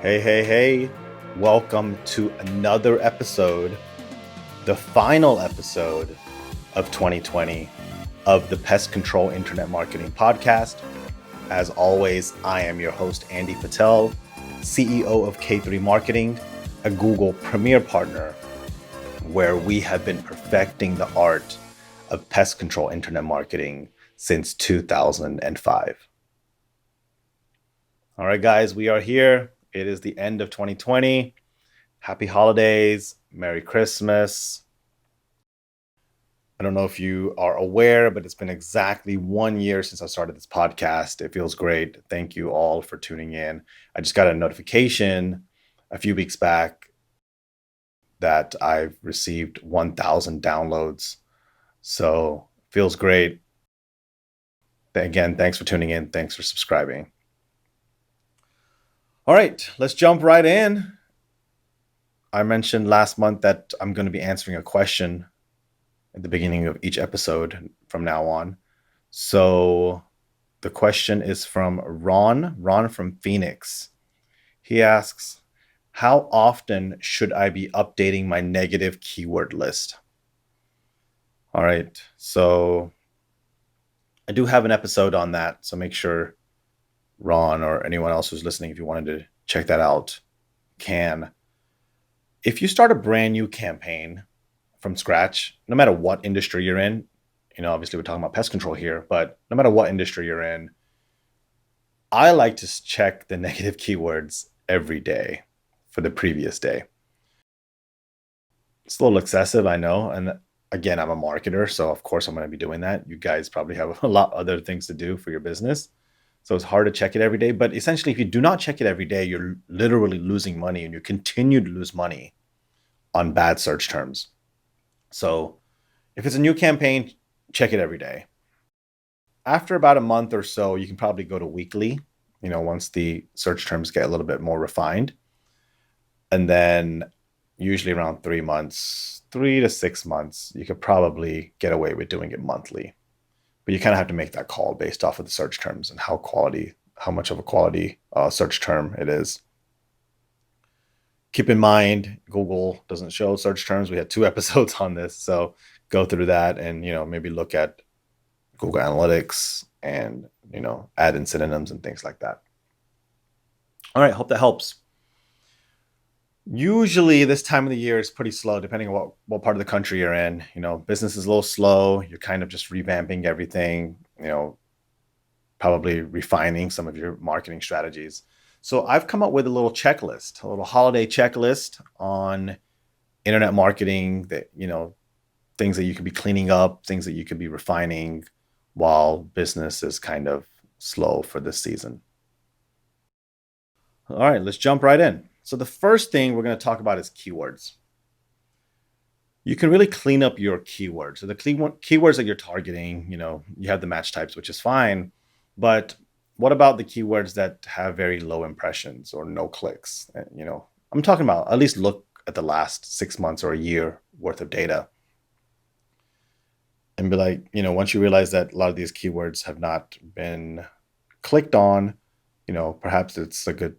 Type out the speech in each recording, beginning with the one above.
Hey. Welcome to another episode, the final episode of 2020 of the Pest Control Internet Marketing Podcast. As always, I am your host, Andy Patel, CEO of K3 Marketing, a Google Premier Partner, where we have been perfecting the art of pest control internet marketing since 2005. All right, guys, we are here. It is the end of 2020. Happy holidays. Merry Christmas. I don't know if you are aware, but it's been exactly 1 year since I started this podcast. It feels great. Thank you all for tuning in. I just got a notification a few weeks back that I've received 1,000 downloads. So feels great. Again, thanks for tuning in. Thanks for subscribing. All right, let's jump right in. I mentioned last month that I'm going to be answering a question at the beginning of each episode from now on. So the question is from Ron from Phoenix. He asks, how often should I be updating my negative keyword list? All right, so I do have an episode on that, so make sure Ron or anyone else who's listening, if you wanted to check that out, can. If you start a brand new campaign from scratch, no matter what industry you're in, obviously we're talking about pest control here, but no matter what industry you're in, I like to check the negative keywords every day for the previous day. It's a little excessive, I know. And again, I'm a marketer, so of course I'm going to be doing that. You guys probably have a lot of other things to do for your business. So it's hard to check it every day. But essentially, if you do not check it every day, you're literally losing money and you continue to lose money on bad search terms. So if it's a new campaign, check it every day. After about a month or so, you can probably go to weekly, once the search terms get a little bit more refined. And then usually around 3 months, 3 to 6 months, you could probably get away with doing it monthly. But you kind of have to make that call based off of the search terms and how much of a quality search term it is. Keep in mind, Google doesn't show search terms. We had 2 episodes on this, so go through that and maybe look at Google Analytics and add in synonyms and things like that. All right, hope that helps. Usually this time of the year is pretty slow, depending on what part of the country you're in. Business is a little slow. You're kind of just revamping everything, probably refining some of your marketing strategies. So I've come up with a little checklist, a little holiday checklist on internet marketing that, things that you could be cleaning up, things that you could be refining while business is kind of slow for this season. All right, let's jump right in. So the first thing we're going to talk about is keywords. You can really clean up your keywords. So the keywords that you're targeting, you have the match types, which is fine. But what about the keywords that have very low impressions or no clicks? I'm talking about at least look at the last 6 months or a year worth of data and be like, once you realize that a lot of these keywords have not been clicked on, perhaps it's a good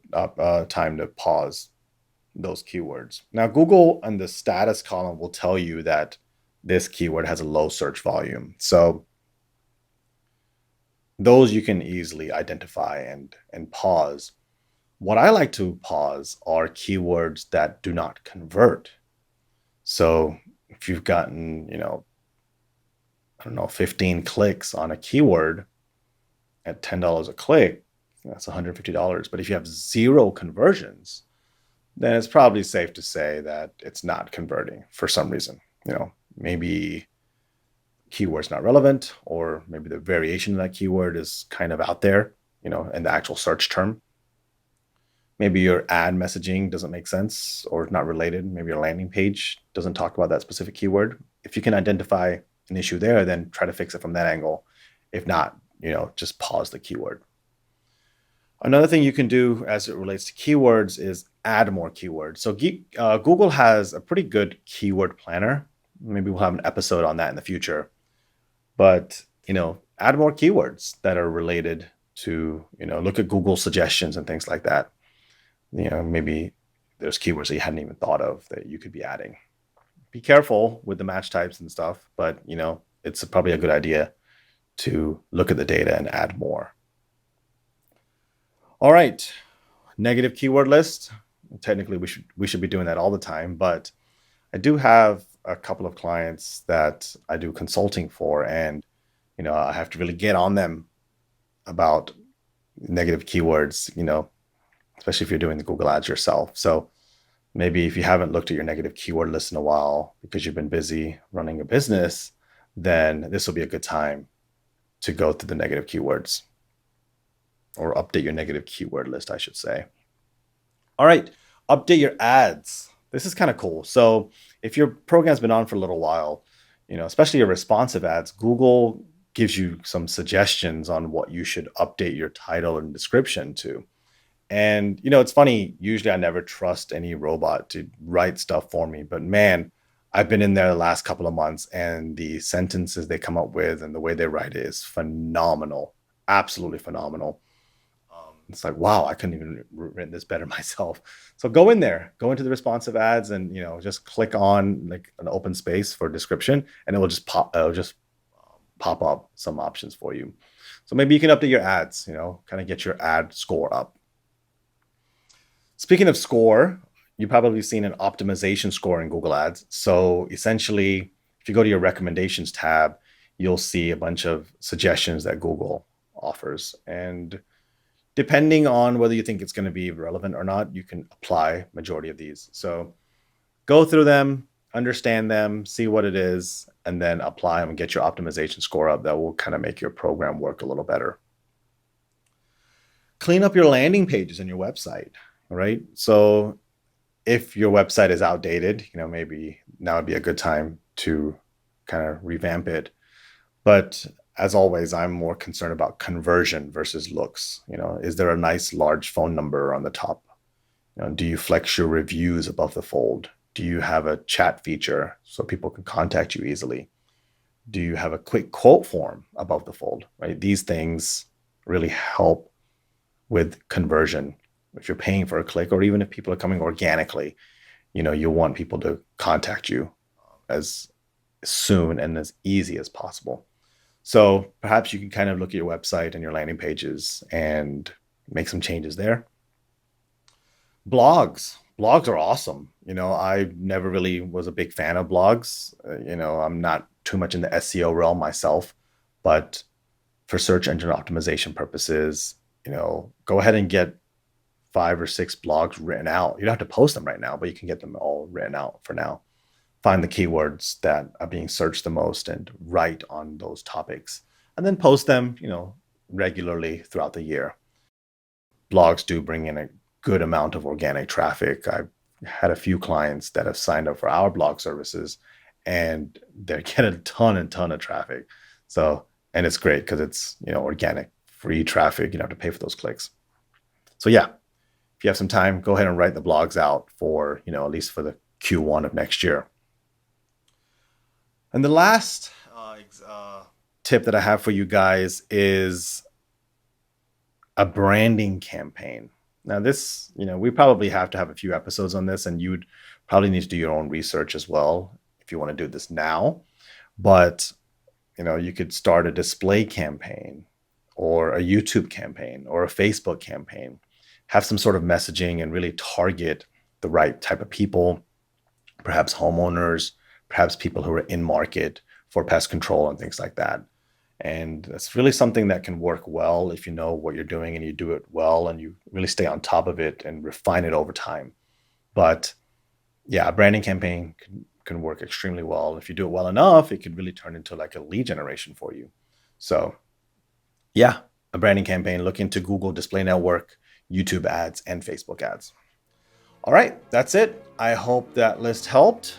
time to pause those keywords. Now, Google and the status column will tell you that this keyword has a low search volume. So those you can easily identify and pause. What I like to pause are keywords that do not convert. So if you've gotten, 15 clicks on a keyword at $10 a click, that's $150. But if you have 0 conversions, then it's probably safe to say that it's not converting for some reason. Maybe keyword's not relevant, or maybe the variation of that keyword is kind of out there, in the actual search term. Maybe your ad messaging doesn't make sense or not related. Maybe your landing page doesn't talk about that specific keyword. If you can identify an issue there, then try to fix it from that angle. If not, just pause the keyword. Another thing you can do as it relates to keywords is add more keywords. So Google has a pretty good keyword planner. Maybe we'll have an episode on that in the future. But, add more keywords that are related to, look at Google suggestions and things like that. maybe there's keywords that you hadn't even thought of that you could be adding. Be careful with the match types and stuff, but it's probably a good idea to look at the data and add more. All right, negative keyword list. Technically, we should be doing that all the time, but I do have a couple of clients that I do consulting for, and I have to really get on them about negative keywords, especially if you're doing the Google ads yourself. So maybe if you haven't looked at your negative keyword list in a while because you've been busy running a business, then this will be a good time to go through the negative keywords, or update your negative keyword list, I should say. All right, update your ads. This is kind of cool. So if your program's been on for a little while, especially your responsive ads, Google gives you some suggestions on what you should update your title and description to. And it's funny, usually I never trust any robot to write stuff for me, but man, I've been in there the last couple of months, and the sentences they come up with and the way they write it is phenomenal. Absolutely phenomenal. It's like, wow, I couldn't even written this better myself. So go in there, go into the responsive ads, and just click on like an open space for description, and it'll just pop up some options for you. So maybe you can update your ads, kind of get your ad score up. Speaking of score, you've probably seen an optimization score in Google Ads. So essentially, if you go to your recommendations tab, you'll see a bunch of suggestions that Google offers. And depending on whether you think it's going to be relevant or not, you can apply majority of these. So go through them, understand them, see what it is, and then apply them and get your optimization score up. That will kind of make your program work a little better. Clean up your landing pages in your website, right? So if your website is outdated, maybe now would be a good time to kind of revamp it. But as always, I'm more concerned about conversion versus looks. Is there a nice large phone number on the top? Do you flex your reviews above the fold? Do you have a chat feature so people can contact you easily? Do you have a quick quote form above the fold, right? These things really help with conversion. If you're paying for a click, or even if people are coming organically, you want people to contact you as soon and as easy as possible. So perhaps you can kind of look at your website and your landing pages and make some changes there. Blogs are awesome. I never really was a big fan of blogs. I'm not too much in the SEO realm myself, but for search engine optimization purposes, go ahead and get 5 or 6 blogs written out. You don't have to post them right now, but you can get them all written out for now. Find the keywords that are being searched the most and write on those topics, and then post them, regularly throughout the year. Blogs do bring in a good amount of organic traffic. I've had a few clients that have signed up for our blog services, and they're getting a ton of traffic. So, and it's great because it's, organic, free traffic. You don't have to pay for those clicks. So yeah, if you have some time, go ahead and write the blogs out for, at least for the Q1 of next year. And the last tip that I have for you guys is a branding campaign. Now this, we probably have to have a few episodes on this, and you'd probably need to do your own research as well if you want to do this now. But, you could start a display campaign or a YouTube campaign or a Facebook campaign. Have some sort of messaging and really target the right type of people, perhaps homeowners, perhaps people who are in market for pest control and things like that. And that's really something that can work well if you know what you're doing and you do it well and you really stay on top of it and refine it over time. But yeah, a branding campaign can work extremely well. If you do it well enough, it could really turn into like a lead generation for you. So yeah, a branding campaign, look into Google Display Network, YouTube ads, and Facebook ads. All right, that's it. I hope that list helped.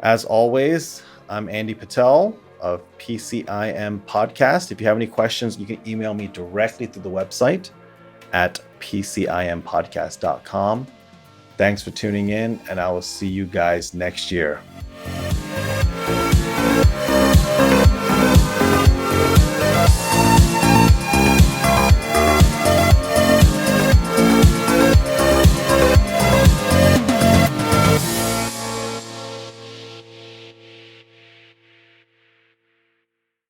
As always, I'm Andy Patel of PCIM Podcast. If you have any questions, you can email me directly through the website at pcimpodcast.com. Thanks for tuning in, and I will see you guys next year.